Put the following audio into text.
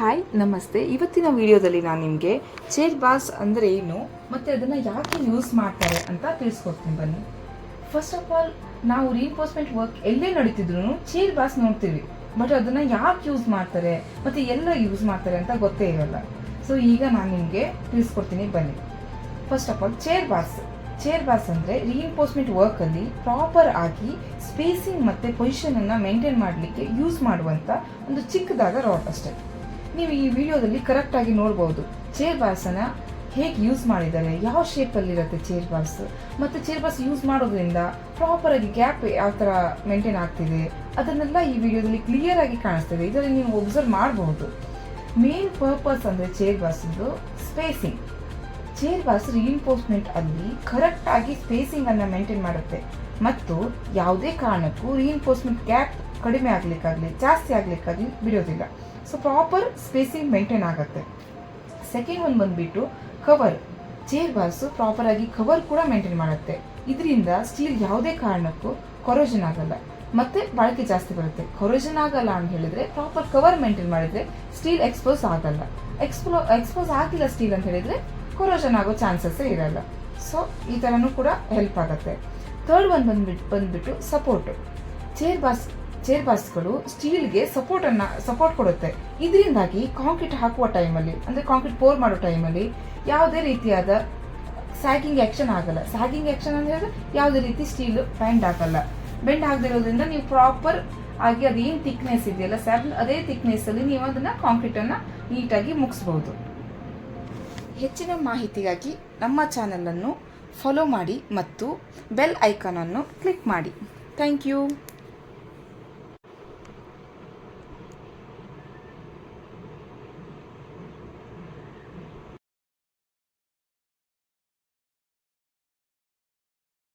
Hi ನಮಸ್ತೆ. ಇವತ್ತಿನ ವಿಡಿಯೋದಲ್ಲಿ ನಾನು ನಿಮಗೆ ಚೇರ್ ಬಾಸ್ ಅಂದರೆ ಏನು ಮತ್ತು ಅದನ್ನು ಯಾಕೆ ಯೂಸ್ ಮಾಡ್ತಾರೆ ಅಂತ ತಿಳಿಸ್ಕೊಡ್ತೀನಿ ಬನ್ನಿ. ಫಸ್ಟ್ ಆಫ್ ಆಲ್ ನಾವು ರೀಇನ್ಫೋರ್ಸ್ಮೆಂಟ್ ವರ್ಕ್ ಎಲ್ಲೇ ನಡೀತಿದ್ರು ಚೇರ್ ಬಾಸ್ ನೋಡ್ತೀವಿ, ಬಟ್ ಅದನ್ನು ಯಾಕೆ ಯೂಸ್ ಮಾಡ್ತಾರೆ ಮತ್ತು ಎಲ್ಲ ಯೂಸ್ ಮಾಡ್ತಾರೆ ಅಂತ ಗೊತ್ತೇ ಇರೋಲ್ಲ. ಸೊ ಈಗ ನಾನು ನಿಮಗೆ ತಿಳಿಸ್ಕೊಡ್ತೀನಿ ಬನ್ನಿ. First of all chair boss ಅಂದರೆ ರೀಇನ್ಫೋರ್ಸ್ಮೆಂಟ್ ವರ್ಕಲ್ಲಿ ಪ್ರಾಪರ್ ಆಗಿ ಸ್ಪೇಸಿಂಗ್ ಮತ್ತು ಪೊಸಿಷನನ್ನು ಮೇಂಟೈನ್ ಮಾಡಲಿಕ್ಕೆ ಯೂಸ್ ಮಾಡುವಂಥ ಒಂದು ಚಿಕ್ಕದಾದ ರಾಡ್ ಅಷ್ಟೇ. ನೀವು ಈ ವಿಡಿಯೋದಲ್ಲಿ ಕರೆಕ್ಟಾಗಿ ನೋಡ್ಬೋದು ಚೇರ್ ಬಾಸನ್ನು ಹೇಗೆ ಯೂಸ್ ಮಾಡಿದ್ದಾರೆ, ಯಾವ ಶೇಪಲ್ಲಿರುತ್ತೆ ಚೇರ್ ಬಾಸ್, ಮತ್ತು ಚೇರ್ ಬಾಸ್ ಯೂಸ್ ಮಾಡೋದ್ರಿಂದ ಪ್ರಾಪರಾಗಿ ಗ್ಯಾಪ್ ಯಾವ ಥರ ಮೇಂಟೈನ್ ಆಗ್ತಿದೆ ಅದನ್ನೆಲ್ಲ ಈ ವಿಡಿಯೋದಲ್ಲಿ ಕ್ಲಿಯರ್ ಆಗಿ ಕಾಣಿಸ್ತಿದೆ. ಇದರಲ್ಲಿ ನೀವು ಒಬ್ಸರ್ವ್ ಮಾಡಬಹುದು. ಮೇನ್ ಪರ್ಪಸ್ ಅಂದರೆ ಚೇರ್ ಬಾಸ್ದು ಸ್ಪೇಸಿಂಗ್. ಚೇರ್ ಬಾಸ್ ರೀಇನ್ಫೋರ್ಸ್ಮೆಂಟ್ ಅಲ್ಲಿ ಕರೆಕ್ಟ್ ಆಗಿ ಸ್ಪೇಸಿಂಗ್ ಅನ್ನು ಮೇಂಟೈನ್ ಮಾಡುತ್ತೆ ಮತ್ತು ಯಾವುದೇ ಕಾರಣಕ್ಕೂ ರೀಇನ್ಫೋರ್ಸ್ಮೆಂಟ್ ಗ್ಯಾಪ್ ಕಡಿಮೆ ಆಗ್ಲಿಕ್ಕಾಗಲಿ ಜಾಸ್ತಿ ಆಗ್ಲಿಕ್ಕಾಗಲಿ ಬಿಡೋದಿಲ್ಲ. ಸೊ ಪ್ರಾಪರ್ ಸ್ಪೇಸಿಂಗ್ ಮೇಂಟೈನ್ ಆಗುತ್ತೆ. ಸೆಕೆಂಡ್ ಒಂದು ಬಂದ್ಬಿಟ್ಟು ಕವರ್. ಚೇರ್ ಬಾಸ್ ಪ್ರಾಪರ್ ಆಗಿ ಕವರ್ ಕೂಡ ಮೇಂಟೈನ್ ಮಾಡುತ್ತೆ. ಇದರಿಂದ ಸ್ಟೀಲ್ ಯಾವುದೇ ಕಾರಣಕ್ಕೂ ಕೊರೋಷನ್ ಆಗಲ್ಲ ಮತ್ತೆ ಬಾಳಿಕೆ ಜಾಸ್ತಿ ಬರುತ್ತೆ. ಕೊರೋಷನ್ ಆಗಲ್ಲ ಅಂತ ಹೇಳಿದ್ರೆ ಪ್ರಾಪರ್ ಕವರ್ ಮೇಂಟೈನ್ ಮಾಡಿದ್ರೆ ಸ್ಟೀಲ್ ಎಕ್ಸ್ಪೋಸ್ ಆಗಲ್ಲ. ಎಕ್ಸ್ಪೋಸ್ ಆಗಿಲ್ಲ ಸ್ಟೀಲ್ ಅಂತ ಹೇಳಿದ್ರೆ ಕೊರೋಷನ್ ಆಗೋ ಚಾನ್ಸಸ್ಸೇ ಇರಲ್ಲ. ಸೊ ಈ ಥರನೂ ಕೂಡ ಹೆಲ್ಪ್ ಆಗುತ್ತೆ. ಥರ್ಡ್ ಒಂದು ಬಂದ್ಬಿಟ್ಟು ಸಪೋರ್ಟ್. ಚೇರ್ ಬಾಸ್ಗಳು ಸ್ಟೀಲ್ಗೆ ಸಪೋರ್ಟ್ ಕೊಡುತ್ತೆ. ಇದರಿಂದಾಗಿ ಕಾಂಕ್ರೀಟ್ ಹಾಕುವ ಟೈಮಲ್ಲಿ ಅಂದರೆ ಕಾಂಕ್ರೀಟ್ ಪೋರ್ ಮಾಡೋ ಟೈಮಲ್ಲಿ ಯಾವುದೇ ರೀತಿಯಾದ ಸ್ಯಾಗಿಂಗ್ ಆ್ಯಕ್ಷನ್ ಆಗಲ್ಲ. ಸ್ಯಾಗಿಂಗ್ ಆ್ಯಕ್ಷನ್ ಅಂತ ಹೇಳಿದ್ರೆ ಯಾವುದೇ ರೀತಿ ಸ್ಟೀಲ್ ಬೆಂಡ್ ಆಗದಿರೋದ್ರಿಂದ ನೀವು ಪ್ರಾಪರ್ ಆಗಿ ಅದೇನು ಥಿಕ್ನೆಸ್ ಇದೆಯಲ್ಲ ಅದೇ ಥಿಕ್ನೆಸ್ಸಲ್ಲಿ ನೀವು ಅದನ್ನು ಕಾಂಕ್ರೀಟನ್ನು ನೀಟಾಗಿ ಮುಗಿಸ್ಬೋದು. ಹೆಚ್ಚಿನ ಮಾಹಿತಿಗಾಗಿ ನಮ್ಮ ಚಾನಲನ್ನು ಫಾಲೋ ಮಾಡಿ ಮತ್ತು ಬೆಲ್ ಐಕಾನನ್ನು ಕ್ಲಿಕ್ ಮಾಡಿ. Thank you.